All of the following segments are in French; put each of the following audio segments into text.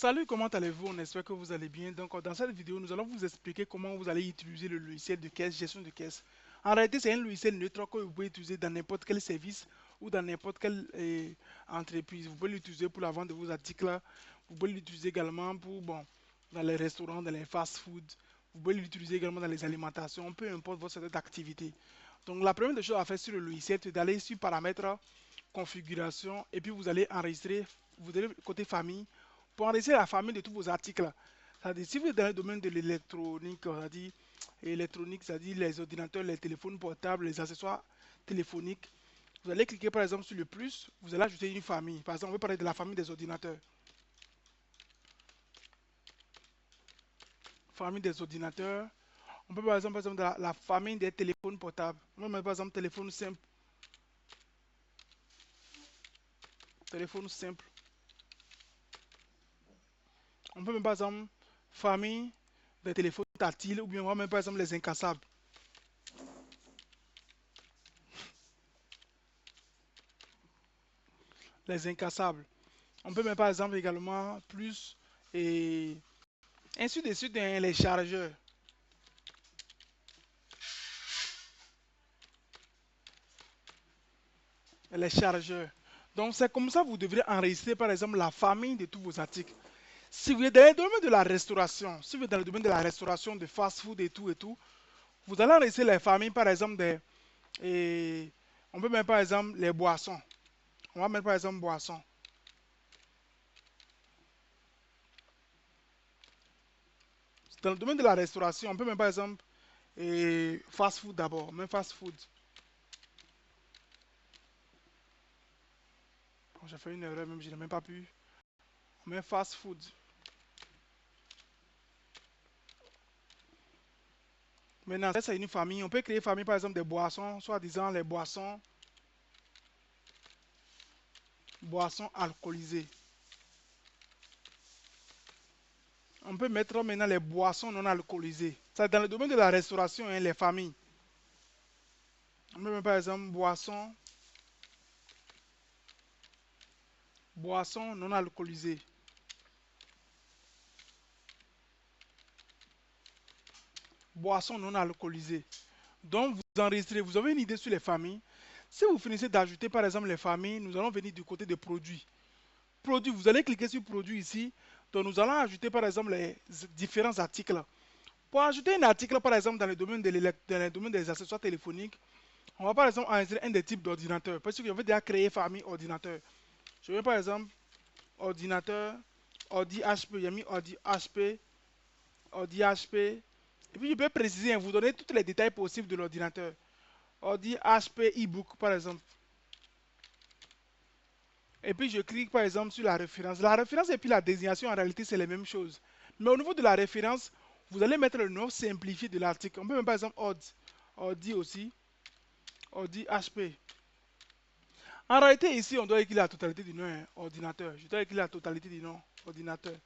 Salut, comment allez-vous? On espère que vous allez bien. Donc, dans cette vidéo, nous allons vous expliquer comment vous allez utiliser le logiciel de caisse, gestion de caisse. En réalité, c'est un logiciel neutre que vous pouvez utiliser dans n'importe quel service ou dans n'importe quelle entreprise. Vous pouvez l'utiliser pour la vente de vos articles. Vous pouvez l'utiliser également pour, bon, dans les restaurants, dans les fast-food. Vous pouvez l'utiliser également dans les alimentations, peu importe votre secteur d'activité. Donc, la première des choses à faire sur le logiciel, c'est d'aller sur Paramètres, Configuration, et puis vous allez enregistrer, vous allez côté famille, pour enregistrer la famille de tous vos articles. C'est-à-dire, si vous êtes dans le domaine de l'électronique, c'est-à-dire électronique, c'est-à-dire les ordinateurs, les téléphones portables, les accessoires téléphoniques, vous allez cliquer par exemple sur le plus, vous allez ajouter une famille. Par exemple, on va parler de la famille des ordinateurs. Famille des ordinateurs. On peut par exemple de la famille des téléphones portables. On va mettre par exemple téléphone simple. Téléphone simple. On peut mettre par exemple famille des téléphones tactiles ou bien on va mettre par exemple les incassables. Les incassables. On peut mettre par exemple également plus et ainsi de suite hein, les chargeurs. Les chargeurs. Donc c'est comme ça que vous devrez enregistrer par exemple la famille de tous vos articles. Si vous êtes dans le domaine de la restauration, si vous êtes dans le domaine de la restauration, de fast-food et tout, vous allez enregistrer les familles par exemple des... Et on peut mettre par exemple les boissons. On va mettre par exemple boissons. Dans le domaine de la restauration, on peut mettre par exemple fast-food d'abord, même fast-food. Bon, j'ai fait une erreur, même je n'ai même pas pu. On met fast-food. Maintenant, c'est une famille. On peut créer une famille par exemple des boissons, soit disant les boissons alcoolisées. On peut mettre maintenant les boissons non alcoolisées. C'est dans le domaine de la restauration, hein, les familles. On peut mettre par exemple boissons non alcoolisées. Boissons non alcoolisées. Donc vous enregistrez, vous avez une idée sur les familles. Si vous finissez d'ajouter par exemple les familles, nous allons venir du côté des produits. Produits, vous allez cliquer sur produits ici. Donc nous allons ajouter par exemple les différents articles. Pour ajouter un article par exemple dans le domaine, dans le domaine des accessoires téléphoniques, on va par exemple enregistrer un des types d'ordinateur. Parce que je vais déjà créer famille ordinateur. Je vais par exemple ordinateur, ordi HP, j'ai mis ordi HP, ordi HP. Et puis je peux préciser, hein, vous donner tous les détails possibles de l'ordinateur. Ordi HP ebook par exemple. Et puis je clique par exemple sur la référence. La référence et puis la désignation en réalité c'est les mêmes choses. Mais au niveau de la référence, vous allez mettre le nom simplifié de l'article. On peut même par exemple ordi aussi, ordi HP. En réalité ici on doit écrire la totalité du nom hein, ordinateur. Je dois écrire la totalité du nom ordinateur.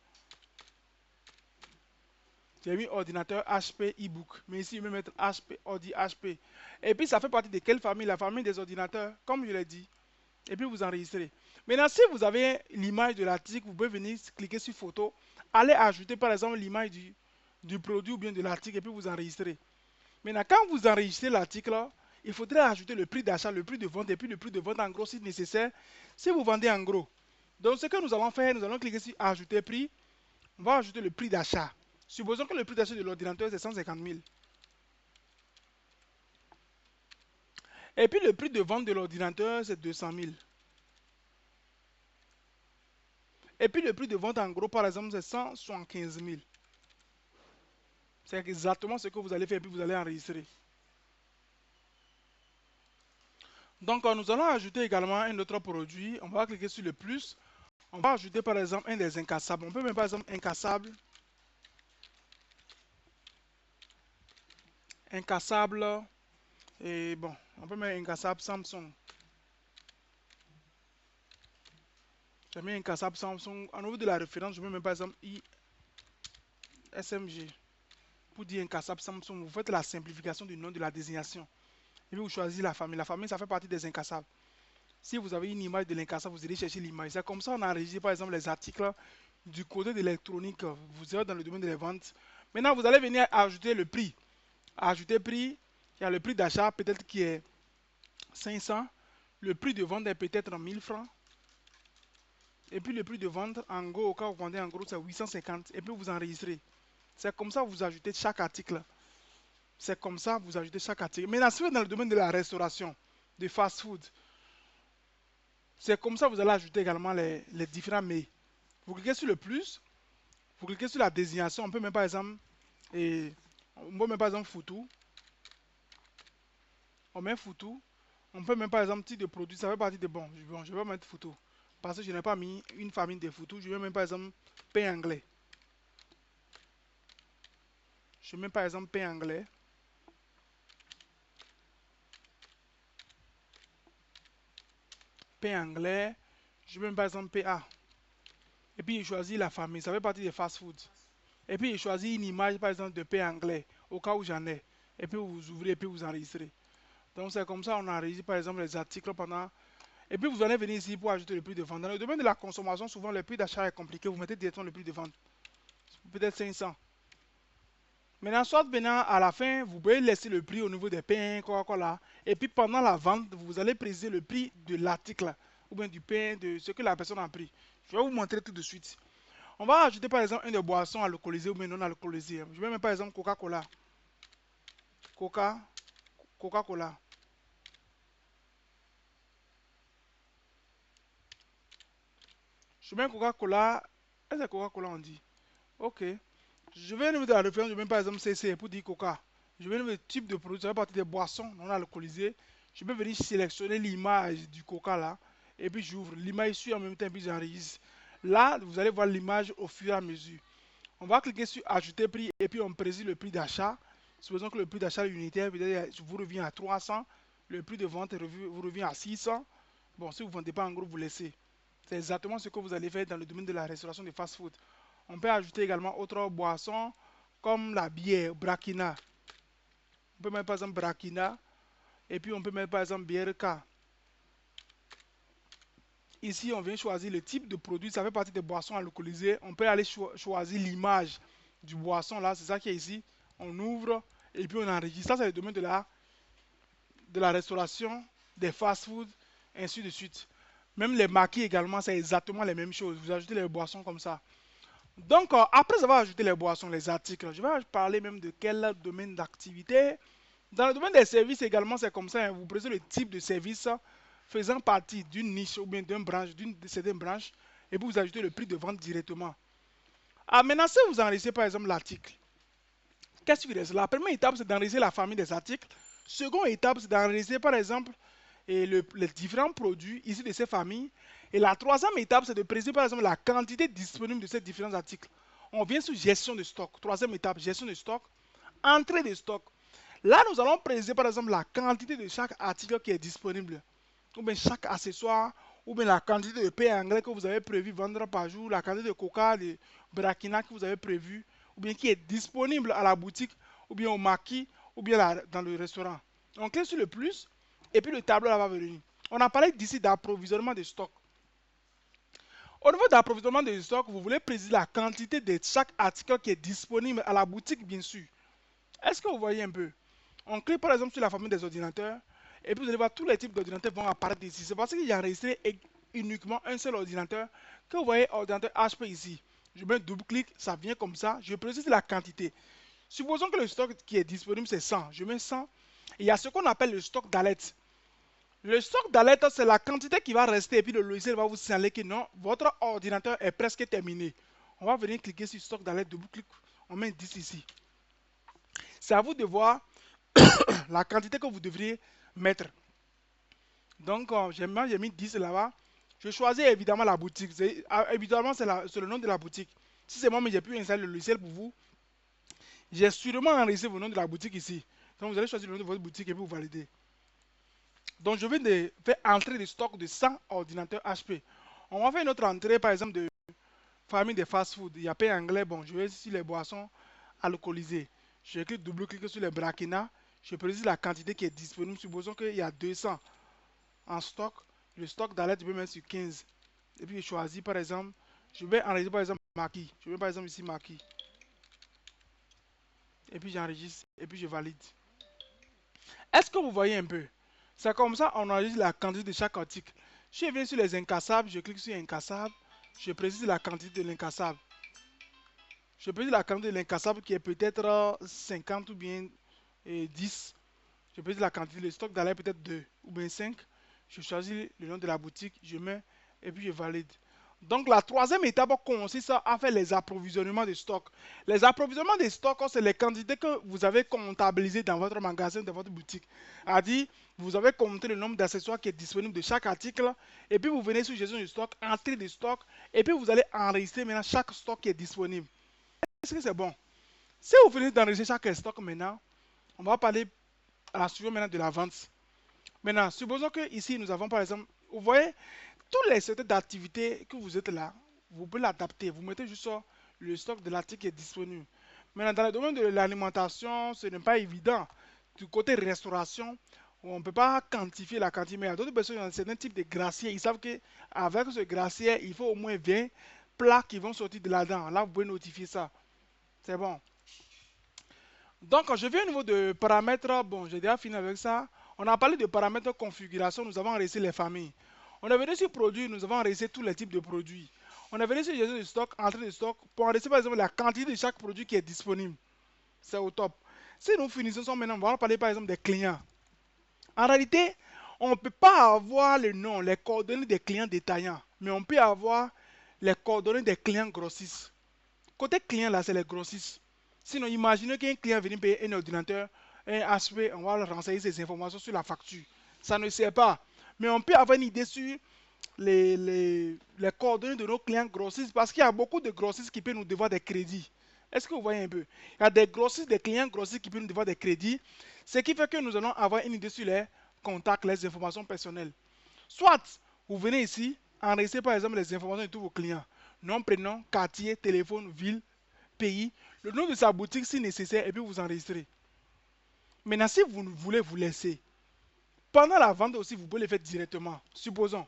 J'ai mis ordinateur HP ebook. Mais ici je vais mettre HP, ordi HP. Et puis ça fait partie de quelle famille? La famille des ordinateurs, comme je l'ai dit. Et puis vous enregistrez. Maintenant, si vous avez l'image de l'article, vous pouvez venir cliquer sur photo, aller ajouter par exemple l'image du produit ou bien de l'article et puis vous enregistrez. Maintenant, quand vous enregistrez l'article, il faudrait ajouter le prix d'achat, le prix de vente et puis le prix de vente en gros si nécessaire, si vous vendez en gros. Donc, ce que nous allons faire, nous allons cliquer sur ajouter prix. On va ajouter le prix d'achat. Supposons que le prix d'achat de l'ordinateur c'est 150 000. Et puis le prix de vente de l'ordinateur c'est 200 000. Et puis le prix de vente en gros, par exemple, c'est 175 000. C'est exactement ce que vous allez faire et puis vous allez enregistrer. Donc, nous allons ajouter également un autre produit. On va cliquer sur le plus. On va ajouter par exemple un des incassables. On peut mettre par exemple incassable. Incassable. Et bon, on peut mettre incassable Samsung. J'ai mis incassable Samsung. Au niveau de la référence, je peux mettre par exemple ISMG. Pour dire incassable Samsung, vous faites la simplification du nom de la désignation. Et puis vous choisissez la famille. La famille, ça fait partie des incassables. Si vous avez une image de l'incassable, vous allez chercher l'image. C'est comme ça qu'on enregistre par exemple les articles du côté de l'électronique, vous serez dans le domaine des ventes. Maintenant, vous allez venir ajouter le prix. Ajouter prix, il y a le prix d'achat peut-être qui est 500. Le prix de vente est peut-être 1000 francs. Et puis le prix de vente, en gros, au cas où vous vendez en gros, c'est 850. Et puis vous enregistrez. C'est comme ça que vous ajoutez chaque article. C'est comme ça que vous ajoutez chaque article. Maintenant, si vous êtes dans le domaine de la restauration, de fast-food, c'est comme ça que vous allez ajouter également les différents mets. Vous cliquez sur le plus, vous cliquez sur la désignation. On peut mettre par exemple, photo. On met photo. On peut même par exemple type de produit. Ça fait partie de bon. Je vais mettre photo. Parce que je n'ai pas mis une famille de photos. Je vais mettre par exemple pain anglais. Je mets par exemple pain anglais. Pain anglais. Je mets par exemple PA. Et puis, il choisit la famille. Ça fait partie des fast-food. Et puis, il choisit une image, par exemple, de pain anglais, au cas où j'en ai. Et puis, vous ouvrez et puis vous enregistrez. Donc, c'est comme ça on enregistre, par exemple, les articles pendant. Et puis, vous allez venir ici pour ajouter le prix de vente. Dans le domaine de la consommation, souvent, le prix d'achat est compliqué. Vous mettez directement le prix de vente. Peut-être 500. Maintenant, soit venant à la fin, vous pouvez laisser le prix au niveau des pains, Coca-Cola. Et puis, pendant la vente, vous allez préciser le prix de l'article, ou bien du pain, de ce que la personne a pris. Je vais vous montrer tout de suite. On va ajouter par exemple une de boissons alcoolisées ou bien non alcoolisées. Je vais mettre par exemple Coca-Cola. Coca-Cola. Je mets Coca-Cola. Est-ce que Coca-Cola on dit? Ok. Je vais mettre la référence, je mets par exemple CC pour dire Coca. Je vais mettre le type de produit, ça fait partie des boissons non alcoolisées. Je peux venir sélectionner l'image du Coca là. Et puis j'ouvre. L'image suit en même temps, puis j'enregistre. Là, vous allez voir l'image au fur et à mesure. On va cliquer sur ajouter prix et puis on précise le prix d'achat. Supposons que le prix d'achat unitaire vous revient à 300. Le prix de vente vous revient à 600. Bon, si vous ne vendez pas en gros, vous laissez. C'est exactement ce que vous allez faire dans le domaine de la restauration de fast-food. On peut ajouter également autres boissons comme la bière, Brakina. On peut mettre par exemple Brakina. Et puis on peut mettre par exemple BRK. Ici, on vient choisir le type de produit. Ça fait partie des boissons alcoolisées. On peut aller choisir l'image du boisson là. C'est ça qui est ici. On ouvre et puis on enregistre. Ça, c'est le domaine de la restauration, des fast-food, ainsi de suite. Même les maquis également, c'est exactement les mêmes choses. Vous ajoutez les boissons comme ça. Donc, après avoir ajouté les boissons, les articles, je vais parler même de quel domaine d'activité. Dans le domaine des services également, c'est comme ça. Hein. Vous prenez le type de service faisant partie d'une niche ou bien d'une de certaines branches et puis vous ajoutez le prix de vente directement. Ah, maintenant, si vous enregistrez par exemple l'article, qu'est-ce qui reste? La première étape, c'est d'enregistrer la famille des articles. Seconde étape, c'est d'enregistrer par exemple les différents produits issus de ces familles. Et la troisième étape, c'est de préciser par exemple la quantité disponible de ces différents articles. On vient sur gestion de stock. Troisième étape, gestion de stock. Entrée de stock. Là, nous allons préciser par exemple la quantité de chaque article qui est disponible. Ou bien chaque accessoire, ou bien la quantité de pain anglais que vous avez prévu vendre par jour, la quantité de coca, de brakina que vous avez prévu, ou bien qui est disponible à la boutique, ou bien au maquis, ou bien dans le restaurant. On clique sur le plus, et puis le tableau là va venir. On a parlé d'ici d'approvisionnement de stock. Au niveau d'approvisionnement de stock, vous voulez préciser la quantité de chaque article qui est disponible à la boutique, bien sûr. Est-ce que vous voyez un peu? On clique par exemple sur la famille des ordinateurs, et puis vous allez voir tous les types d'ordinateurs vont apparaître ici. C'est parce qu'il y a enregistré uniquement un seul ordinateur que vous voyez ordinateur HP ici. Je mets un double-clic, ça vient comme ça. Je précise la quantité. Supposons que le stock qui est disponible c'est 100. Je mets 100. Et il y a ce qu'on appelle le stock d'alerte. Le stock d'alerte, c'est la quantité qui va rester et puis le logiciel va vous signaler que non, votre ordinateur est presque terminé. On va venir cliquer sur stock d'alerte, double-clic, on met 10 ici. C'est à vous de voir la quantité que vous devriez mettre. Donc, j'ai mis 10 là-bas. Je choisis évidemment la boutique. Évidemment, c'est le nom de la boutique. Si c'est moi, mais j'ai pu installer le logiciel pour vous, j'ai sûrement enregistré le nom de la boutique ici. Donc, vous allez choisir le nom de votre boutique et puis vous validez. Donc, je viens de faire entrer le stock de 100 ordinateurs HP. On va faire une autre entrée, par exemple, de famille de fast-food. Il y a pain anglais. Bon, je vais sur les boissons alcoolisées. Je clique, double-clic sur les Brakina. Je précise la quantité qui est disponible. Supposons qu'il y a 200 en stock. Le stock d'alerte, je vais mettre sur 15. Et puis, je choisis, par exemple, je vais enregistrer, par exemple, marquis. Je mets par exemple ici marquis. Et puis j'enregistre et puis je valide. Est-ce que vous voyez un peu? C'est comme ça on enregistre la quantité de chaque article. Je viens sur les incassables, je clique sur incassable, je précise la quantité de l'incassable. Je précise la quantité de l'incassable qui est peut-être 50 ou bien 10. Je précise la quantité, le stock d'aller peut-être 2 ou bien 5. Je choisis le nom de la boutique, je mets et puis je valide. Donc la troisième étape consiste à faire les approvisionnements de stock. Les approvisionnements de stock, c'est les quantités que vous avez comptabilisées dans votre magasin, dans votre boutique. C'est-à-dire, vous avez compté le nombre d'accessoires qui est disponible de chaque article, et puis vous venez sur gestion du stock, entrée de stock, et puis vous allez enregistrer maintenant chaque stock qui est disponible. Est-ce que c'est bon? Si vous venez d'enregistrer chaque stock maintenant, on va parler à la suivante maintenant de la vente. Maintenant, supposons que ici nous avons par exemple, vous voyez, tous les secteurs d'activité que vous êtes là, vous pouvez l'adapter. Vous mettez juste le stock de l'article qui est disponible. Maintenant, dans le domaine de l'alimentation, ce n'est pas évident. Du côté restauration, on ne peut pas quantifier la quantité. Mais il y a d'autres personnes, dans certains types de graciers, ils savent qu'avec ce gracier, il faut au moins 20 plats qui vont sortir de là-dedans. Là, vous pouvez notifier ça. C'est bon. Donc, je viens au niveau de paramètres. Bon, j'ai déjà fini avec ça. On a parlé de paramètres configuration. Nous avons enregistré les familles. On est venu sur produits. Nous avons enregistré tous les types de produits. On est venu sur gestion de stock, entrée de stock, pour enregistrer par exemple la quantité de chaque produit qui est disponible. C'est au top. Si nous finissons maintenant, on va parler par exemple des clients. En réalité, on ne peut pas avoir le nom, les coordonnées des clients détaillants, mais on peut avoir les coordonnées des clients grossistes. Côté client, là, c'est les grossistes. Sinon, imaginez qu'un client vient payer un ordinateur, un HP, on va renseigner ces informations sur la facture. Ça ne sert pas. Mais on peut avoir une idée sur les coordonnées de nos clients grossistes parce qu'il y a beaucoup de grossistes qui peuvent nous devoir des crédits. Est-ce que vous voyez un peu? Il y a des grossistes, des clients grossistes qui peuvent nous devoir des crédits. Ce qui fait que nous allons avoir une idée sur les contacts, les informations personnelles. Soit, vous venez ici, enregistrer par exemple les informations de tous vos clients. Nom, prénom, quartier, téléphone, ville, pays, le nom de sa boutique si nécessaire et puis vous enregistrez. Maintenant, si vous voulez vous laisser, pendant la vente aussi, vous pouvez le faire directement. Supposons,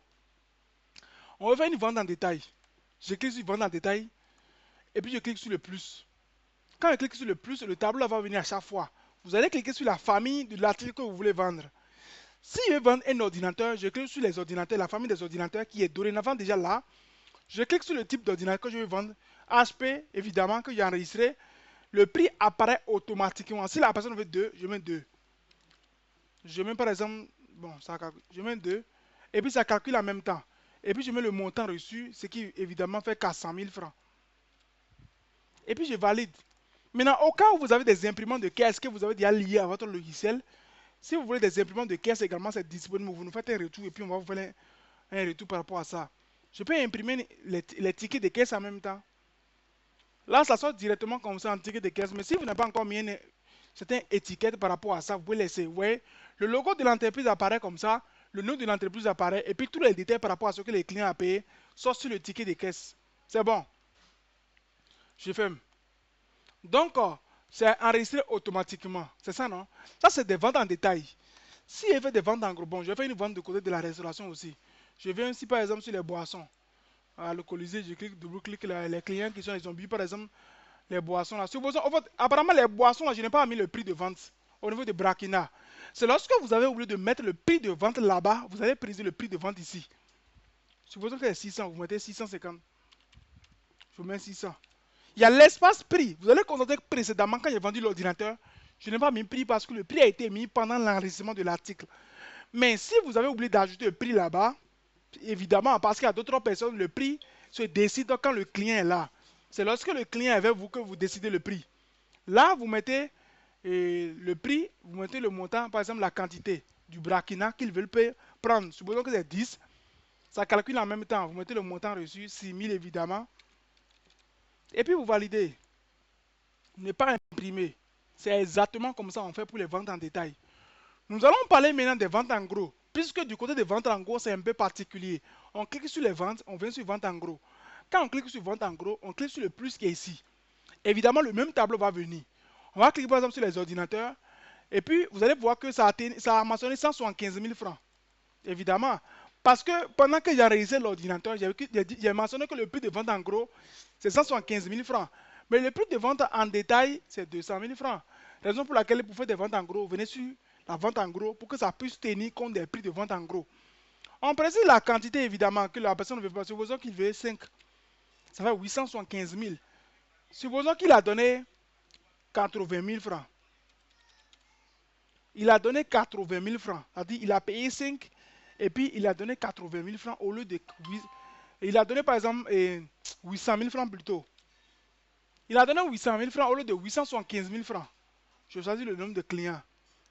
on veut faire une vente en détail. Je clique sur vente en détail et puis je clique sur le plus. Quand je clique sur le plus, le tableau va venir à chaque fois. Vous allez cliquer sur la famille de l'article que vous voulez vendre. Si je veux vendre un ordinateur, je clique sur les ordinateurs, la famille des ordinateurs qui est dorénavant déjà là. Je clique sur le type d'ordinateur que je veux vendre. HP, évidemment, que j'ai enregistré. Le prix apparaît automatiquement. Si la personne veut 2, je mets 2. Je mets par exemple, bon, ça calcule, je mets 2. Et puis ça calcule en même temps. Et puis je mets le montant reçu, ce qui évidemment fait 400 000 francs. Et puis je valide. Maintenant, au cas où vous avez des imprimantes de caisse que vous avez déjà liées à votre logiciel, si vous voulez des imprimantes de caisse également, c'est disponible. Vous nous faites un retour et puis on va vous faire un retour par rapport à ça. Je peux imprimer les tickets de caisse en même temps. Là, ça sort directement comme ça en ticket de caisse. Mais si vous n'avez pas encore mis cette étiquette par rapport à ça, vous pouvez laisser. Vous voyez, le logo de l'entreprise apparaît comme ça. Le nom de l'entreprise apparaît. Et puis tous les détails par rapport à ce que les clients ont payé sortent sur le ticket de caisse. C'est bon. Je ferme. Donc, c'est enregistré automatiquement. C'est ça, non? Ça, c'est des ventes en détail. Si je fais des ventes en gros, bon, je fais une vente de côté de la restauration aussi. Je viens ici, par exemple, sur les boissons. Alcoolisées, je clique, double-clique les clients qui sont les zombies, par exemple, les boissons là. Supposons, en fait, apparemment, les boissons là, je n'ai pas mis le prix de vente au niveau de Brakina. C'est lorsque vous avez oublié de mettre le prix de vente là-bas, vous allez préciser le prix de vente ici. Supposons que c'est 600, vous mettez 650. Je mets 600. Il y a l'espace prix. Vous allez constater que précédemment, quand j'ai vendu l'ordinateur, je n'ai pas mis prix parce que le prix a été mis pendant l'enregistrement de l'article. Mais si vous avez oublié d'ajouter le prix là-bas, évidemment, parce qu'il y a d'autres personnes, le prix se décide quand le client est là. C'est lorsque le client est avec vous que vous décidez le prix. Là, vous mettez le prix, vous mettez le montant, par exemple la quantité du Brakina qu'ils veulent prendre. Supposons que c'est 10. Ça calcule en même temps. Vous mettez le montant reçu, 6 000 évidemment. Et puis vous validez. Ne pas imprimer. C'est exactement comme ça qu'on fait pour les ventes en détail. Nous allons parler maintenant des ventes en gros. Puisque du côté des ventes en gros, c'est un peu particulier. On clique sur les ventes, on vient sur vente en gros. Quand on clique sur vente en gros, on clique sur le plus qui est ici. Évidemment, le même tableau va venir. On va cliquer par exemple sur les ordinateurs. Et puis, vous allez voir que ça a mentionné 175 000 francs. Évidemment, Parce que pendant que j'ai enregistré l'ordinateur, j'ai mentionné que le prix de vente en gros, c'est 175 000 francs. Mais le prix de vente en détail, c'est 200 000 francs. Raison pour laquelle pour faire des ventes en gros, venez sur la vente en gros pour que ça puisse tenir compte des prix de vente en gros. On précise la quantité évidemment que la personne ne veut pas. Supposons qu'il veut 5, ça fait 875 000. Supposons qu'il a donné 80 000 francs. Il a donné 80 000 francs. C'est-à-dire il a payé 5 et puis il a donné 80 000 francs au lieu de 8. Il a donné par exemple 800 000 francs plutôt. Il a donné 800 000 francs au lieu de 875 000 francs. Je choisis le nombre de clients.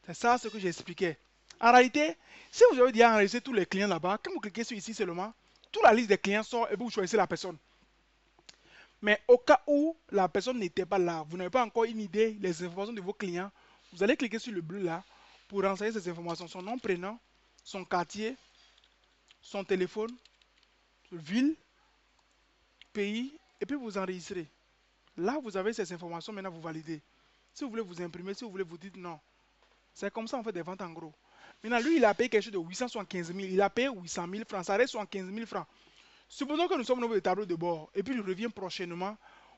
C'est ça ce que j'expliquais. En réalité, si vous avez déjà enregistré tous les clients là-bas, quand vous cliquez sur ici seulement, toute la liste des clients sort et vous choisissez la personne. Mais au cas où la personne n'était pas là, vous n'avez pas encore une idée des informations de vos clients, vous allez cliquer sur le bleu là pour renseigner ces informations. Son nom, prénom, son quartier, son téléphone, ville, pays, et puis vous enregistrez. Là, vous avez ces informations, maintenant vous validez. Si vous voulez vous imprimer, si vous voulez vous dites non. C'est comme ça on fait des ventes en gros. Maintenant, lui, il a payé quelque chose de 875 000. Il a payé 800 000 francs. Ça reste 75 000 francs. Supposons que nous sommes au niveau des tableaux de bord. Et puis, il revient prochainement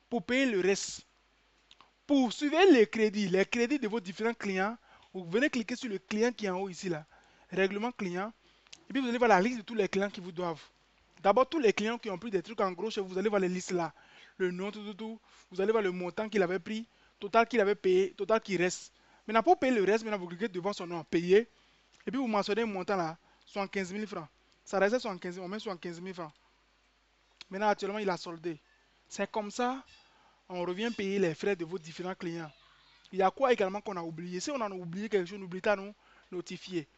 pour payer le reste. Pour suivre les crédits de vos différents clients, vous venez cliquer sur le client qui est en haut ici, là. Règlement client. Et puis, vous allez voir la liste de tous les clients qui vous doivent. D'abord, tous les clients qui ont pris des trucs en gros chez vous, vous allez voir les listes là. Le nom, tout. Vous allez voir le montant qu'il avait pris, total qu'il avait payé, total qui reste. Maintenant, pour payer le reste, maintenant, vous cliquez devant son nom, payer. Et puis, vous mentionnez le montant là, 75 000 francs. Ça reste 75 000, on met 75 000 francs. Maintenant, actuellement, il a soldé. C'est comme ça, on revient payer les frais de vos différents clients. Il y a quoi également qu'on a oublié? Si on en a oublié quelque chose, n'oubliez pas de nous notifier.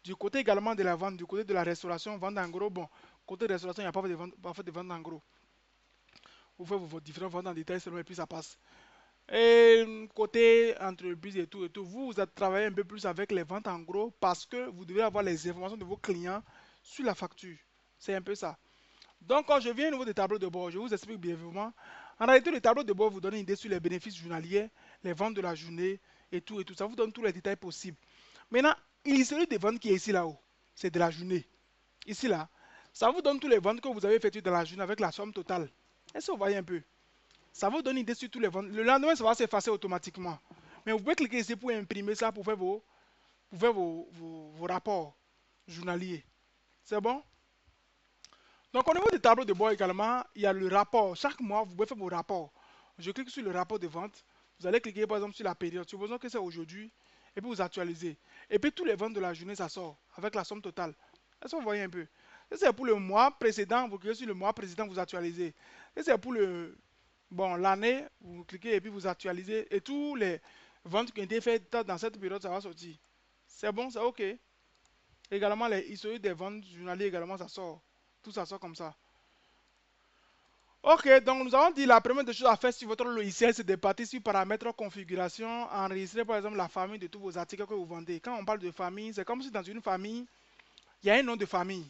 Du côté également de la vente, du côté de la restauration, vente en gros, bon, côté restauration, il n'y a pas fait de vente en gros. Vous faites vos différentes ventes en détail seulement et puis ça passe. Et côté entreprise et tout, vous avez travaillé un peu plus avec les ventes en gros parce que vous devez avoir les informations de vos clients sur la facture. C'est un peu ça. Donc, quand je viens au niveau des tableaux de bord, je vous explique brièvement. En réalité, le tableau de bord vous donne une idée sur les bénéfices journaliers, les ventes de la journée et tout et tout. Ça vous donne tous les détails possibles. Maintenant, l'historique des ventes qui est ici là-haut, c'est de la journée. Ici là, ça vous donne tous les ventes que vous avez effectuées dans la journée avec la somme totale. Est-ce que vous voyez un peu? Ça vous donne une idée sur tous les ventes. Le lendemain, ça va s'effacer automatiquement. Mais vous pouvez cliquer ici pour imprimer ça, pour faire vos rapports journaliers. C'est bon? Donc, au niveau du tableau de bord également, il y a le rapport. Chaque mois, vous pouvez faire vos rapports. Je clique sur le rapport de vente. Vous allez cliquer par exemple sur la période. Supposons que c'est aujourd'hui. Et puis vous actualisez. Et puis tous les ventes de la journée, ça sort avec la somme totale. Est-ce que vous voyez un peu? Si c'est pour le mois précédent, vous cliquez sur le mois précédent, vous actualisez. Si c'est pour l'année, vous cliquez et puis vous actualisez. Et tous les ventes qui ont été faites dans cette période, ça va sortir. C'est bon, c'est OK. Également, les historiques des ventes journalières, également, ça sort. Tout ça sort comme ça. Ok, donc nous avons dit la première des choses à faire sur votre logiciel, c'est de partir sur paramètres configuration, enregistrer par exemple la famille de tous vos articles que vous vendez. Quand on parle de famille, c'est comme si dans une famille, il y a un nom de famille.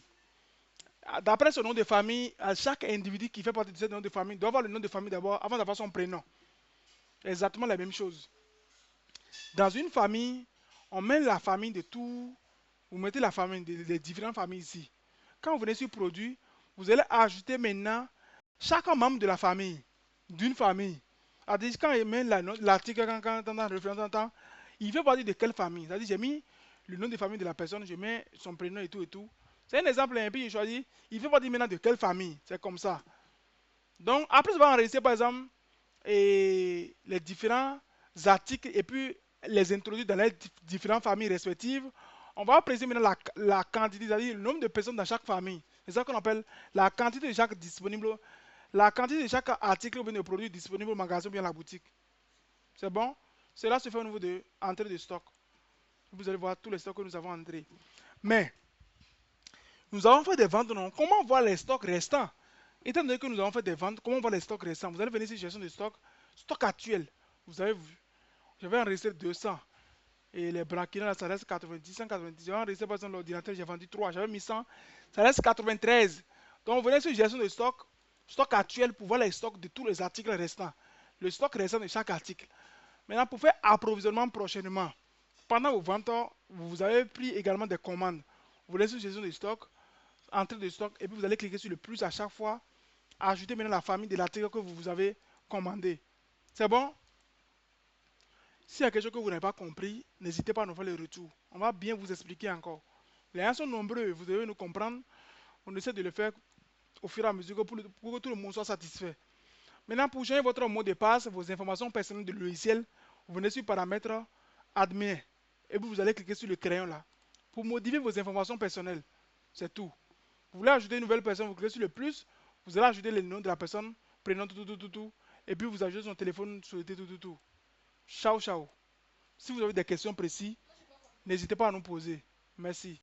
D'après ce nom de famille, chaque individu qui fait partie de ce nom de famille doit avoir le nom de famille d'abord avant d'avoir son prénom. Exactement la même chose. Dans une famille, on met la famille de tout, vous mettez la famille des différentes familles ici. Quand vous venez sur produit, vous allez ajouter maintenant chaque membre de la famille, d'une famille. C'est-à-dire, quand il met l'article, quand on a référence, il fait partie de quelle famille? C'est-à-dire, j'ai mis le nom de famille de la personne, je mets son prénom et tout et tout. C'est un exemple, et puis je choisis, il fait partie maintenant de quelle famille? C'est comme ça. Donc, après, je vais enregistrer, par exemple, les différents articles et puis les introduire dans les différentes familles respectives. On va préciser maintenant la quantité, c'est-à-dire le nombre de personnes dans chaque famille. C'est ça qu'on appelle la quantité de chaque disponible, la quantité de chaque article ou bien de produit disponible au magasin ou bien à la boutique. C'est bon? Cela se fait au niveau de entrée de stock. Vous allez voir tous les stocks que nous avons entrés. Mais, nous avons fait des ventes, non? Comment voir les stocks restants? Étant donné que nous avons fait des ventes, comment voir les stocks restants? Vous allez venir sur gestion de stock, stock actuel. Vous avez vu, je vais enregistrer 200. Et les branquillons, là, ça reste 90, 190. J'ai enregistré par exemple l'ordinateur, j'ai vendu 3. J'avais mis 100, ça reste 93. Donc, vous venez sur gestion de stock, stock actuel pour voir les stocks de tous les articles restants. Le stock restant de chaque article. Maintenant, pour faire approvisionnement prochainement, pendant vos ventes, vous avez pris également des commandes. Vous venez sur gestion de stock, entrée de stock et puis vous allez cliquer sur le plus à chaque fois. Ajoutez maintenant la famille de l'article que vous avez commandé. C'est bon? S'il y a quelque chose que vous n'avez pas compris, n'hésitez pas à nous faire le retour. On va bien vous expliquer encore. Les gens sont nombreux, vous devez nous comprendre. On essaie de le faire au fur et à mesure pour que tout le monde soit satisfait. Maintenant, pour changer votre mot de passe, vos informations personnelles du logiciel, vous venez sur paramètres, admin, et puis vous allez cliquer sur le crayon là. Pour modifier vos informations personnelles, c'est tout. Vous voulez ajouter une nouvelle personne, vous cliquez sur le plus, vous allez ajouter le nom de la personne, prénom, tout, et puis vous ajoutez son téléphone souhaité, tout. Ciao, ciao. Si vous avez des questions précises, n'hésitez pas à nous poser. Merci.